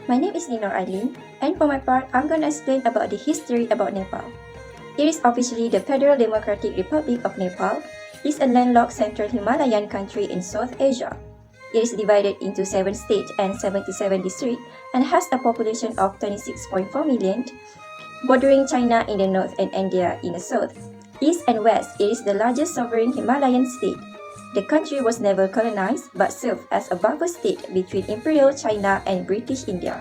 My name is Alin, and for my part, I'm gonna explain about the history about Nepal. It is officially the Federal Democratic Republic of Nepal. It's a landlocked central Himalayan country in South Asia. It is divided into 7 states and 77 districts and has a population of 26.4 million, bordering China in the north and India in the south. East and west, it is the largest sovereign Himalayan state. The country was never colonized but served as a buffer state between Imperial China and British India.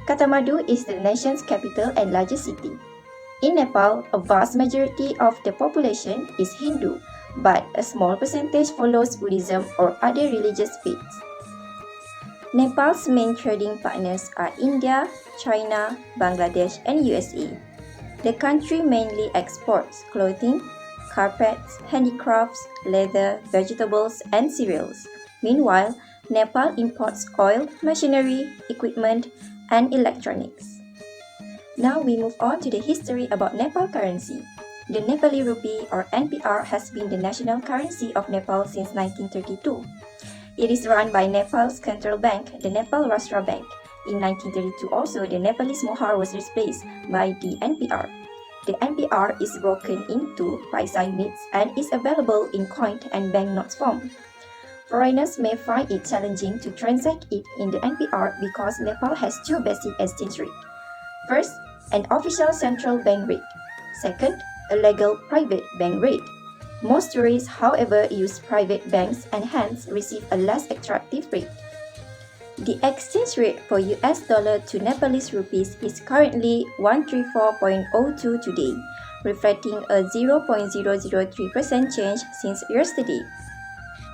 Kathmandu is the nation's capital and largest city. In Nepal, a vast majority of the population is Hindu, but a small percentage follows Buddhism or other religious faiths. Nepal's main trading partners are India, China, Bangladesh, and USA. The country mainly exports clothing, carpets, handicrafts, leather, vegetables, and cereals. Meanwhile, Nepal imports oil, machinery, equipment, and electronics. Now we move on to the history about Nepal currency. The Nepali rupee or NPR has been the national currency of Nepal since 1932. It is run by Nepal's central bank, the Nepal Rashtra Bank. In 1932 also, the Nepalese mohar was replaced by the NPR. The NPR is broken into paisa units and is available in coin and banknotes form. Foreigners may find it challenging to transact it in the NPR because Nepal has two basic exchange rates. First, an official central bank rate. Second, a legal private bank rate. Most tourists, however, use private banks and hence receive a less attractive rate. The exchange rate for US dollar to Nepalese rupees is currently 134.02 today, reflecting a 0.003% change since yesterday.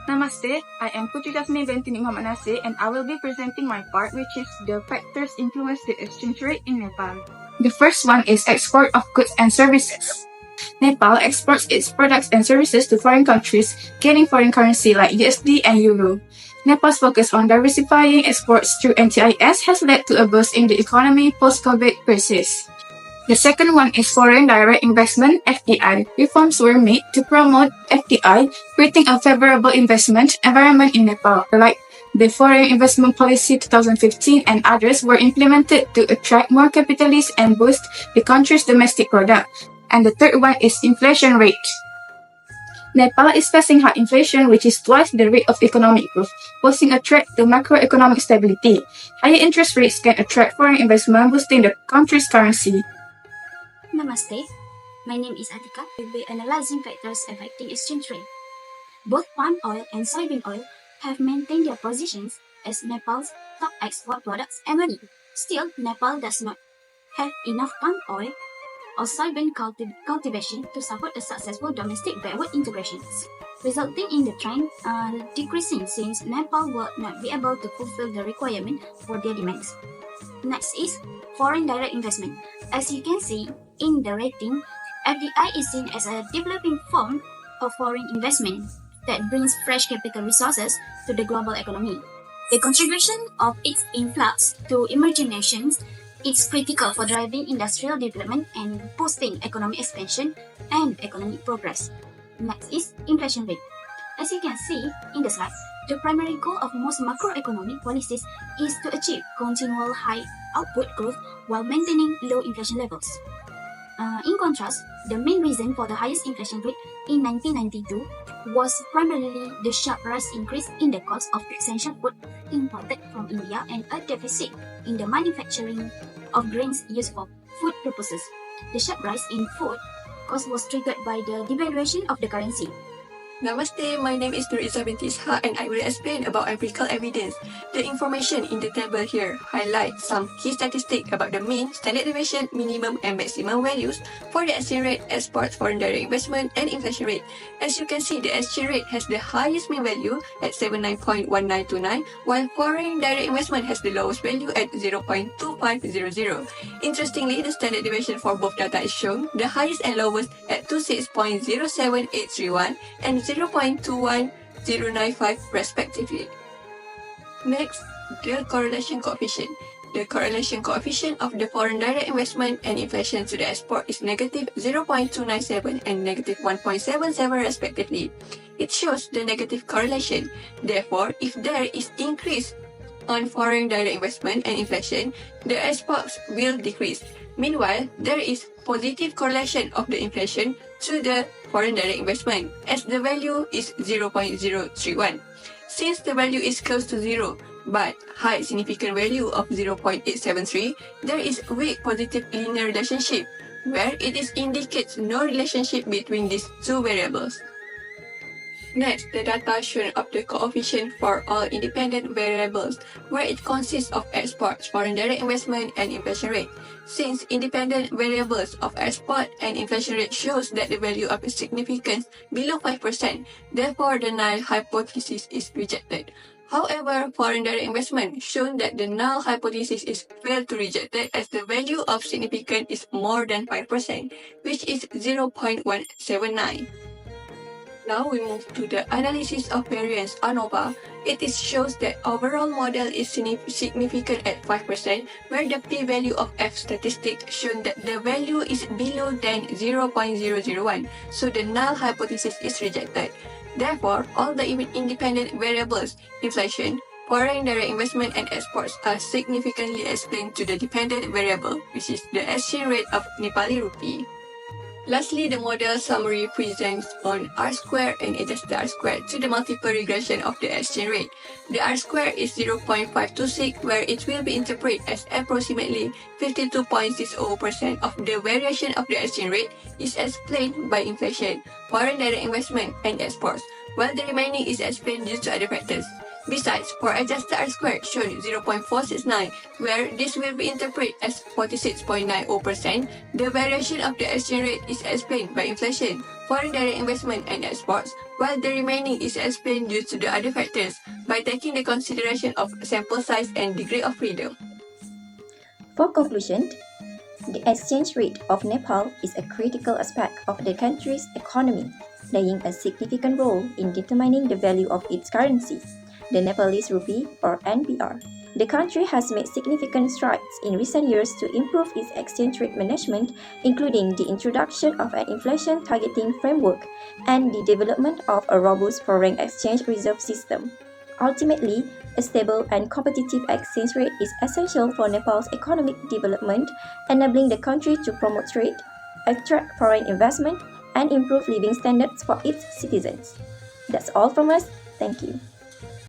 Namaste, I am Putri BINTI NASIR and I will be presenting my part, which is the factors influence the exchange rate in Nepal. The first one is export of goods and services. Nepal exports its products and services to foreign countries, gaining foreign currency like USD and Euro. Nepal's focus on diversifying exports through NTIS has led to a boost in the economy post-COVID crisis. The second one is foreign direct investment (FDI). Reforms were made to promote FDI, creating a favorable investment environment in Nepal, like the Foreign Investment Policy 2015 and others were implemented to attract more capitalists and boost the country's domestic product. And the third one is inflation rate. Nepal is facing high inflation, which is twice the rate of economic growth, posing a threat to macroeconomic stability. Higher interest rates can attract foreign investment, boosting the country's currency. Namaste, my name is ATIQAH. We'll be analyzing factors affecting exchange rate. Both palm oil and soybean oil have maintained their positions as Nepal's top export products annually. Still, Nepal does not have enough palm oil or soybean cultivation to support a successful domestic backward integration, resulting in the trend decreasing since Nepal will not be able to fulfill the requirement for their demands. Next is foreign direct investment. As you can see in the rating, FDI is seen as a developing form of foreign investment that brings fresh capital resources to the global economy. The contribution of its influx to emerging nations is critical for driving industrial development and boosting economic expansion and economic progress. Next is inflation rate. As you can see in the slide, the primary goal of most macroeconomic policies is to achieve continual high output growth while maintaining low inflation levels. In contrast, the main reason for the highest inflation rate in 1992 was primarily the sharp rise increase in the cost of essential food imported from India and a deficit in the manufacturing of grains used for food purposes. The sharp rise in food cost was triggered by the devaluation of the currency. Namaste, my name is binti ISHAK and I will explain about empirical evidence. The information in the table here highlights some key statistics about the mean, standard deviation, minimum and maximum values for the exchange rate, exports, foreign direct investment and inflation rate. As you can see, the exchange rate has the highest mean value at 79.1929 while foreign direct investment has the lowest value at 0.2500. Interestingly, the standard deviation for both data is shown, the highest and lowest at 26.07831 and 0.21095 respectively. Next, the correlation coefficient. The correlation coefficient of the foreign direct investment and inflation to the export is negative 0.297 and negative 1.77 respectively. It shows the negative correlation. Therefore, if there is increase on foreign direct investment and inflation, the exports will decrease. Meanwhile, there is positive correlation of the inflation to the foreign direct investment, as the value is 0.031. Since the value is close to zero, but high significant value of 0.873, there is weak positive linear relationship, where it indicates no relationship between these two variables. Next, the data shown of the coefficient for all independent variables, where it consists of exports, foreign direct investment, and inflation rate. Since independent variables of export and inflation rate shows that the value of significance below 5%, therefore the null hypothesis is rejected. However, foreign direct investment shown that the null hypothesis is failed to rejected as the value of significance is more than 5%, which is 0.179. Now we move to the analysis of variance ANOVA. It shows that overall model is significant at 5%, where the p-value of F statistic shown that the value is below than 0.001, so the null hypothesis is rejected. Therefore, all the independent variables, inflation, foreign direct investment, and exports are significantly explained to the dependent variable, which is the exchange rate of Nepali rupee. Lastly, the model summary presents on R-square and adjusted R-square to the multiple regression of the exchange rate. The R-square is 0.526, where it will be interpreted as approximately 52.60% of the variation of the exchange rate is explained by inflation, foreign direct investment, and exports, while the remaining is explained due to other factors. Besides, for adjusted R-square shown 0.469, where this will be interpreted as 46.90%, the variation of the exchange rate is explained by inflation, foreign direct investment, and exports, while the remaining is explained due to the other factors by taking the consideration of sample size and degree of freedom. For conclusion, the exchange rate of Nepal is a critical aspect of the country's economy, playing a significant role in determining the value of its currency, the Nepalese rupee or NPR. The country has made significant strides in recent years to improve its exchange rate management, including the introduction of an inflation targeting framework and the development of a robust foreign exchange reserve system. Ultimately, a stable and competitive exchange rate is essential for Nepal's economic development, enabling the country to promote trade, attract foreign investment, and improve living standards for its citizens. That's all from us. Thank you.